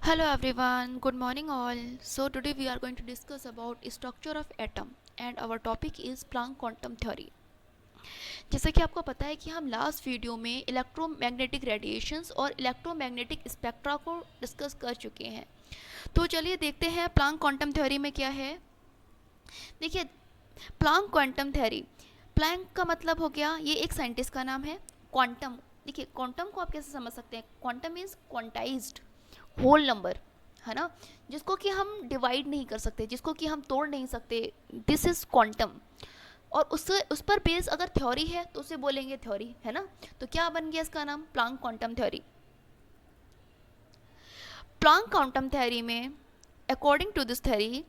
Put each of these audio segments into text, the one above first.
Hello everyone, good morning all. So today we are going to discuss about structure of atom and our topic is Planck quantum theory. जैसा कि आपको पता है कि हम last video में electromagnetic radiations और इलेक्ट्रोमैग्नेटिक स्पेक्ट्रा को डिस्कस कर चुके हैं। तो चलिए देखते हैं प्लांक क्वांटम थ्योरी में क्या है। देखिए, प्लांक क्वांटम थ्योरी, प्लांक का मतलब हो गया, ये एक साइंटिस्ट का नाम है। क्वांटम, देखिए क्वांटम को आप कैसे समझ सकते हैं, quantum means quantised whole number, है ना, जिसको कि हम डिवाइड नहीं कर सकते, जिसको कि हम तोड़ नहीं सकते, दिस इज क्वांटम। और उस पर बेस अगर थ्योरी है तो उसे बोलेंगे थ्योरी, है ना। तो क्या बन गया इसका नाम, Planck quantum theory. Planck quantum theory में according to this theory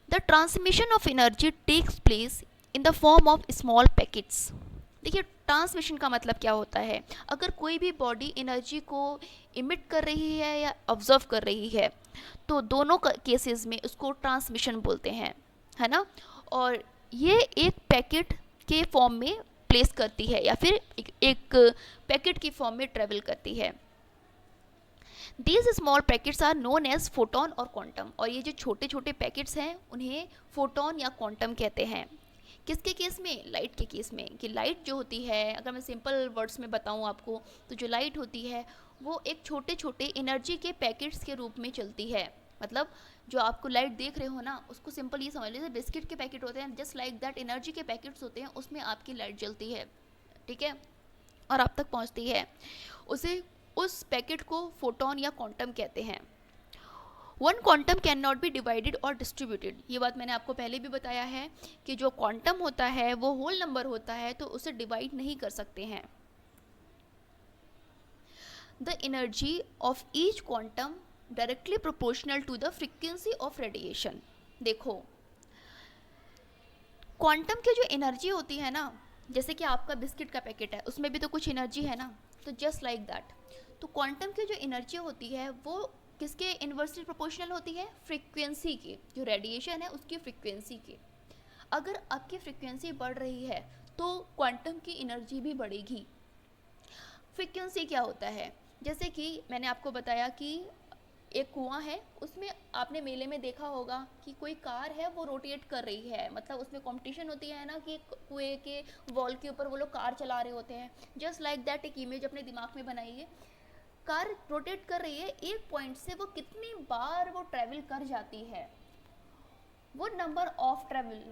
the transmission of energy takes place in the form of small packets. देखिए, ट्रांसमिशन का मतलब क्या होता है, अगर कोई भी बॉडी एनर्जी को इमिट कर रही है या ऑब्जर्व कर रही है तो दोनों केसेस में उसको ट्रांसमिशन बोलते हैं, है ना। और ये एक पैकेट के फॉर्म में प्लेस करती है या फिर एक पैकेट की फॉर्म में ट्रेवल करती है। These small packets are known as photon और क्वांटम, और ये जो छोटे छोटे पैकेट्स हैं उन्हें फोटोन या क्वांटम कहते हैं। किसके केस में, लाइट के केस में, कि लाइट जो होती है, अगर मैं सिंपल वर्ड्स में बताऊं आपको, तो जो लाइट होती है वो एक छोटे छोटे एनर्जी के पैकेट्स के रूप में चलती है। मतलब जो आपको लाइट देख रहे हो ना, उसको सिंपल ये समझ लीजिए, बिस्किट के पैकेट होते हैं, जस्ट लाइक दैट एनर्जी के पैकेट्स होते हैं, उसमें आपकी लाइट जलती है, ठीक है, और आप तक पहुंचती है। उसे, उस पैकेट को फोटोन या क्वांटम कहते हैं। One quantum can not be divided और डिस्ट्रीब्यूटेड, ये बात मैंने आपको पहले भी बताया है कि जो क्वांटम होता है वो होल नंबर होता है, तो उसे डिवाइड नहीं कर सकते हैं। The energy of each quantum directly proportional to the frequency of radiation. देखो, क्वांटम की जो एनर्जी होती है ना, जैसे कि आपका बिस्किट का पैकेट है, उसमें भी तो कुछ एनर्जी है ना, तो जस्ट लाइक दैट, तो क्वांटम की जो एनर्जी होती है वो किसके इन्वर्सली प्रोपोर्शनल होती है, फ्रीक्वेंसी की, जो रेडिएशन है उसकी फ्रीक्वेंसी की। अगर आपकी फ्रीक्वेंसी बढ़ रही है तो क्वांटम की एनर्जी भी बढ़ेगी। फ्रीक्वेंसी क्या होता है, जैसे कि मैंने आपको बताया कि एक कुआं है, उसमें आपने मेले में देखा होगा कि कोई कार है वो रोटेट कर रही है, मतलब उसमें कंपटीशन होती है ना, कि कुएं के वॉल के ऊपर वो लोग कार चला रहे होते हैं। जस्ट लाइक दैट एक इमेज अपने दिमाग में बनाइए, कार रोटेट कर रही है, एक पॉइंट से वो कितनी बार वो ट्रेवल कर जाती है, वो नंबर ऑफ ट्रेवल,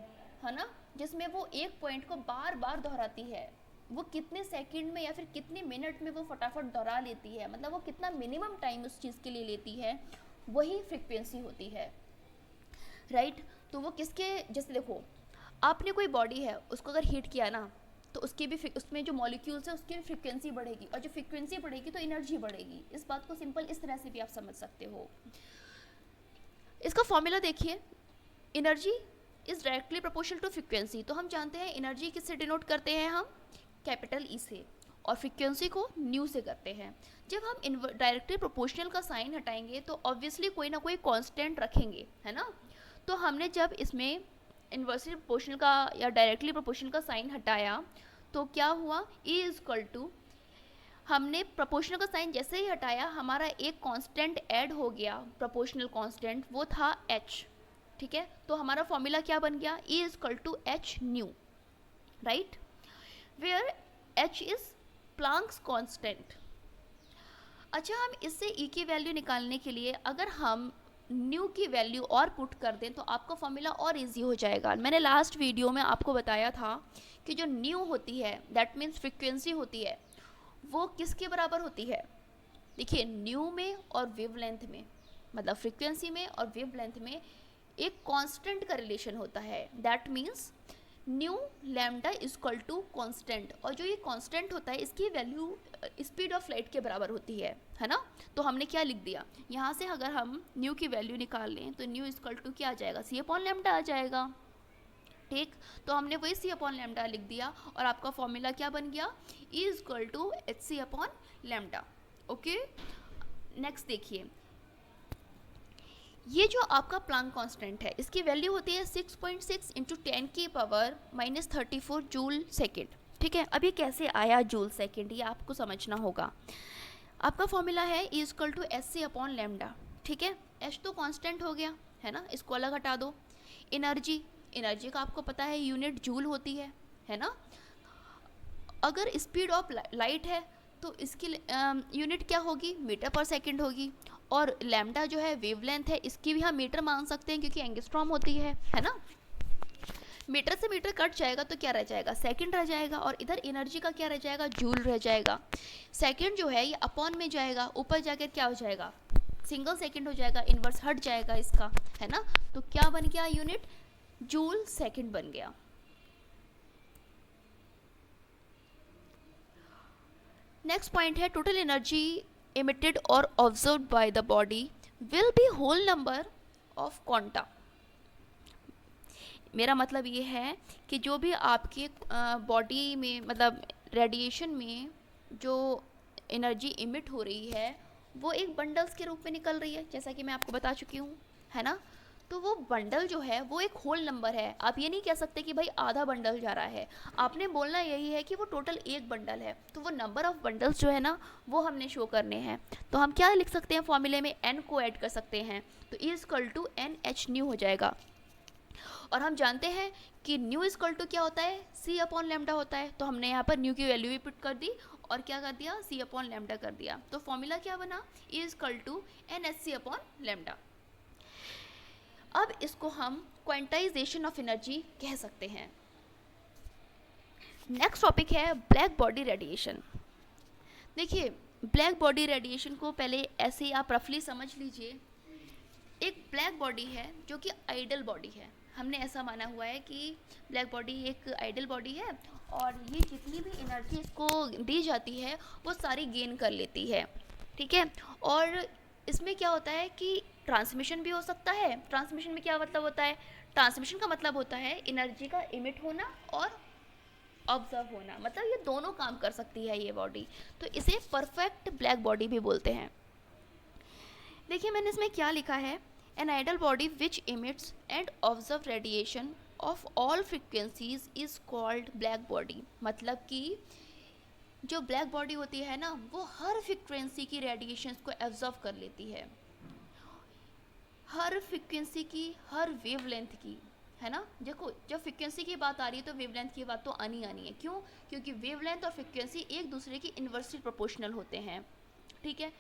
है ना, जिसमें वो एक पॉइंट को बार बार दोहराती है, वो कितने सेकंड में या फिर कितने मिनट में वो फटाफट दोहरा लेती है, मतलब वो कितना मिनिमम टाइम उस चीज़ के लिए लेती है, वही फ्रिक्वेंसी होती है, राइट। तो वो किसके, जैसे देखो, आपने कोई बॉडी है, उसको अगर हीट किया ना, तो उसकी भी, उसमें जो मॉलिक्यूल्स है उसकी भी फ्रिक्वेंसी बढ़ेगी, और जो फ्रिक्वेंसी बढ़ेगी तो एनर्जी बढ़ेगी। इस बात को सिंपल इस तरह से भी आप समझ सकते हो। इसका फॉर्मूला देखिए, energy is directly proportional to frequency, तो हम जानते हैं एनर्जी किससे डिनोट करते हैं, हम कैपिटल ई से, और फ्रिक्वेंसी को न्यू से करते हैं। जब हम डायरेक्टली प्रोपोर्शनल का साइन हटाएंगे तो ऑब्वियसली कोई ना कोई कांस्टेंट रखेंगे, है ना। तो हमने जब इसमें इन्वर्सली प्रोपोर्शनल का या डायरेक्टली प्रोपोर्शनल का साइन हटाया तो क्या हुआ, ई इज इक्वल टू, हमने प्रोपोर्शनल का साइन जैसे ही हटाया हमारा एक कांस्टेंट ऐड हो गया, प्रोपोर्शनल कांस्टेंट, वो था एच, ठीक है। तो हमारा फॉर्मूला क्या बन गया, E is equal to H nu, right, where H is Planck's constant. अच्छा, हम इससे ई की वैल्यू निकालने के लिए अगर हम न्यू की वैल्यू और पुट कर दें तो आपका फॉर्मूला और इजी हो जाएगा। मैंने लास्ट वीडियो में आपको बताया था कि जो न्यू होती है, दैट मीन्स फ्रिक्वेंसी होती है, वो किसके बराबर होती है, देखिए न्यू में और वेवलेंथ में, मतलब फ्रीक्वेंसी में और वेवलेंथ में एक कांस्टेंट का रिलेशन होता है, that means nu lambda is equal to constant, और जो ये कांस्टेंट होता है इसकी वैल्यू स्पीड ऑफ लाइट के बराबर होती है ना। तो हमने क्या लिख दिया, यहाँ से अगर हम न्यू की वैल्यू निकाल लें तो न्यू इज इक्वल टू क्या आ जाएगा, सी अपॉन लैम्डा आ जाएगा, ठीक। तो हमने वही सी अपॉन लैम्डा लिख दिया और आपका फॉर्मूला क्या बन गया, E is equal to H C upon lambda, okay. Next देखिए, ये जो आपका प्लांक कांस्टेंट है इसकी वैल्यू होती है 6.6 इंटू 10 की पावर -34 जूल सेकेंड, ठीक है। अब ये कैसे आया जूल सेकेंड, ये आपको समझना होगा। आपका फॉर्मूला है E equal to S C upon lambda, ठीक है, एच तो कांस्टेंट हो गया है ना, इसको अलग हटा दो। एनर्जी, एनर्जी का आपको पता है यूनिट जूल होती है ना। अगर स्पीड ऑफ लाइट है तो इसकी यूनिट क्या होगी, मीटर पर सेकंड होगी। और लैम्डा जो है वेवलेंथ है, इसकी भी हम मीटर मान सकते हैं क्योंकि एंगस्ट्रॉम होती है ना। मीटर से मीटर कट जाएगा तो क्या रह जाएगा, सेकंड रह जाएगा। और इधर एनर्जी का क्या रह जाएगा, जूल रह जाएगा। सेकंड जो है ये अपॉन में जाएगा, ऊपर जाकर क्या हो जाएगा, सिंगल सेकंड हो जाएगा, इन्वर्स हट जाएगा इसका, है ना। तो क्या बन गया यूनिट, जूल सेकंड बन गया। नेक्स्ट पॉइंट है टोटल एनर्जी emitted और observed by the body will be whole number of quanta। मेरा मतलब ये है कि जो भी आपके बॉडी में मतलब रेडिएशन में जो एनर्जी इमिट हो रही है वो एक बंडल्स के रूप में निकल रही है, जैसा कि मैं आपको बता चुकी हूँ, है ना। तो वो बंडल जो है वो एक होल नंबर है। आप ये नहीं कह सकते कि भाई आधा बंडल जा रहा है, आपने बोलना यही है कि वो टोटल एक बंडल है। तो वो नंबर ऑफ बंडल्स जो है ना वो हमने शो करने हैं। तो हम क्या लिख सकते हैं, फॉर्मूले में n को ऐड कर सकते हैं, तो E equal to N H nu हो जाएगा। और हम जानते हैं कि न्यू इक्वल टू क्या होता है, c अपॉन लैम्डा होता है। तो हमने यहाँ पर न्यू की वैल्यू भी पुट कर दी और क्या कर दिया, c अपॉन लैम्डा कर दिया। तो फॉर्मूला क्या बना, E equal to N H C upon lambda. अब इसको हम क्वांटाइजेशन ऑफ एनर्जी कह सकते हैं। नेक्स्ट टॉपिक है ब्लैक बॉडी रेडिएशन। देखिए ब्लैक बॉडी रेडिएशन को पहले ऐसे ही आप रफली समझ लीजिए। एक ब्लैक बॉडी है जो कि आइडल बॉडी है। हमने ऐसा माना हुआ है कि ब्लैक बॉडी एक आइडल बॉडी है और ये जितनी भी एनर्जी इसको दी जाती है वो सारी गेन कर लेती है, ठीक है। और इसमें क्या होता है कि ट्रांसमिशन भी हो सकता है। ट्रांसमिशन में क्या मतलब होता है, ट्रांसमिशन का मतलब होता है एनर्जी का इमिट होना और ऑब्जर्व होना, मतलब ये दोनों काम कर सकती है ये बॉडी। तो इसे परफेक्ट ब्लैक बॉडी भी बोलते हैं। देखिए मैंने इसमें क्या लिखा है, an ideal body which emits and observe radiation of all frequencies is called black body. मतलब कि जो ब्लैक बॉडी होती है ना वो हर फ्रिक्वेंसी की रेडिएशंस को एब्जॉर्व कर लेती है, हर फ्रिक्वेंसी की, हर वेवलेंथ की, है ना। देखो जब फ्रिक्वेंसी की बात आ रही है तो वेवलेंथ की बात तो आनी है। क्यों, क्योंकि वेवलेंथ और फ्रिक्वेंसी एक दूसरे की इन्वर्सली प्रोपोर्शनल होते हैं, ठीक है।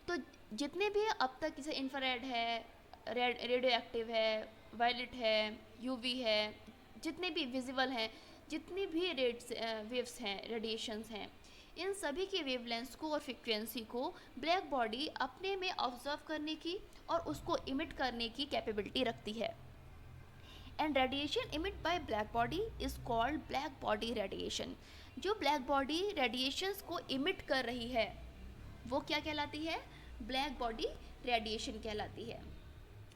तो जितने भी अब तक जैसे इंफ्रारेड है, रेडियो एक्टिव है, वायलेट है, यूवी है, जितने भी विजिबल हैं, जितनी भी वेव्स हैं, रेडिएशंस हैं, इन सभी की वेवलेंथ को और फ्रिक्वेंसी को ब्लैक बॉडी अपने में ऑब्जर्व करने की और उसको इमिट करने की कैपेबिलिटी रखती है। And radiation emit by black body is called black body radiation. जो ब्लैक बॉडी रेडिएशंस को इमिट कर रही है वो क्या कहलाती है, ब्लैक बॉडी रेडिएशन कहलाती है।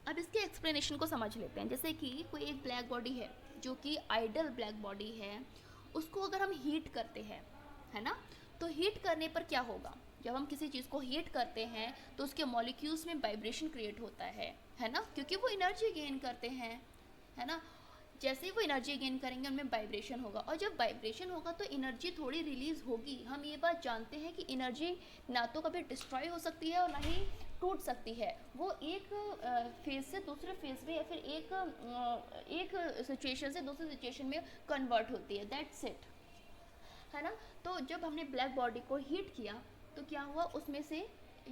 अब इसके एक्सप्लेनेशन को समझ लेते हैं। जैसे कि कोई एक ब्लैक बॉडी है जो कि आइडल ब्लैक बॉडी है, उसको अगर हम हीट करते हैं, है ना, तो हीट करने पर क्या होगा, जब हम किसी चीज़ को हीट करते हैं तो उसके मॉलिक्यूल्स में वाइब्रेशन क्रिएट होता है ना, क्योंकि वो एनर्जी गेन करते हैं, है ना। जैसे ही वो एनर्जी गेन करेंगे उनमें वाइब्रेशन होगा, और जब वाइब्रेशन होगा तो एनर्जी थोड़ी रिलीज होगी। हम ये बात जानते हैं कि एनर्जी ना तो कभी डिस्ट्रॉय हो सकती है और ना ही टूट सकती है, वो एक फेज से दूसरे फेज में या फिर एक सिचुएशन से दूसरे सिचुएशन में कन्वर्ट होती है, दैट्स इट, है ना। तो जब हमने ब्लैक बॉडी को हीट किया तो क्या हुआ, उसमें से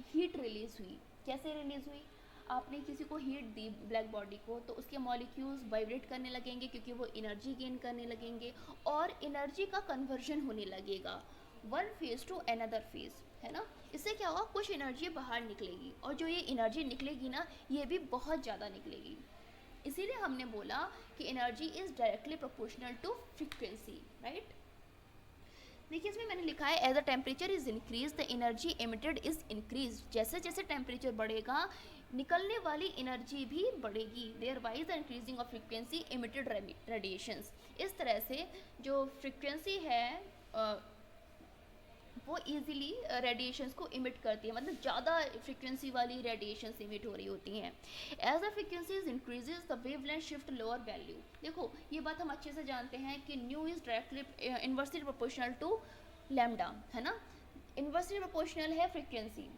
हीट रिलीज हुई। कैसे रिलीज हुई, आपने किसी को हीट दी ब्लैक बॉडी को तो उसके मॉलिक्यूल्स वाइब्रेट करने लगेंगे क्योंकि वो एनर्जी गेन करने लगेंगे और एनर्जी का कन्वर्जन होने लगेगा one phase two another phase, है ना। इससे क्या होगा, कुछ एनर्जी बाहर निकलेगी और जो ये एनर्जी निकलेगी ना ये भी बहुत ज़्यादा निकलेगी। इसीलिए हमने बोला कि energy is directly proportional to frequency, right. देखिए इसमें मैंने लिखा है as a temperature is increase the energy emitted is increase. जैसे जैसे टेम्परेचर बढ़ेगा निकलने वाली एनर्जी भी बढ़ेगी, there wise the increasing of frequency emitted radiations. इस तरह से जो फ्रिक्वेंसी है वो इजीली रेडिएशंस को इमिट करती है, मतलब ज़्यादा फ्रिक्वेंसी वाली रेडिएशंस इमिट हो रही होती हैं। As the frequencies increases the wavelength shift lower value. देखो ये बात हम अच्छे से जानते हैं कि nu is directly inversely proportional to lambda, है ना। इन्वर्सली प्रोपोर्शनल है फ्रिक्वेंसी,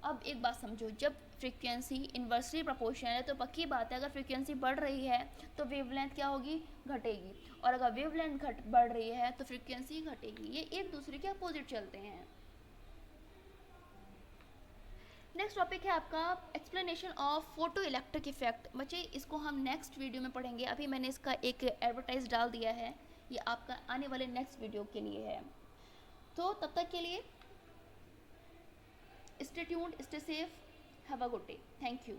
अब एक बात समझो, जब फ्रीक्वेंसी इन्वर्सली प्रोपोर्शनल है तो पक्की बात है अगर फ्रीक्वेंसी बढ़ रही है तो वेवलेंथ क्या होगी, घटेगी, और अगर वेवलेंथ बढ़ रही है तो फ्रीक्वेंसी घटेगी। ये एक दूसरे के अपोजिट चलते हैं। नेक्स्ट टॉपिक है आपका explanation of photo electric effect. बच्चे इसको हम नेक्स्ट वीडियो में पढ़ेंगे, अभी मैंने इसका एक एडवर्टाइज डाल दिया है, ये आपका आने वाले नेक्स्ट वीडियो के लिए है। तो तब तक के लिए stay tuned, stay safe, have a good day, thank you।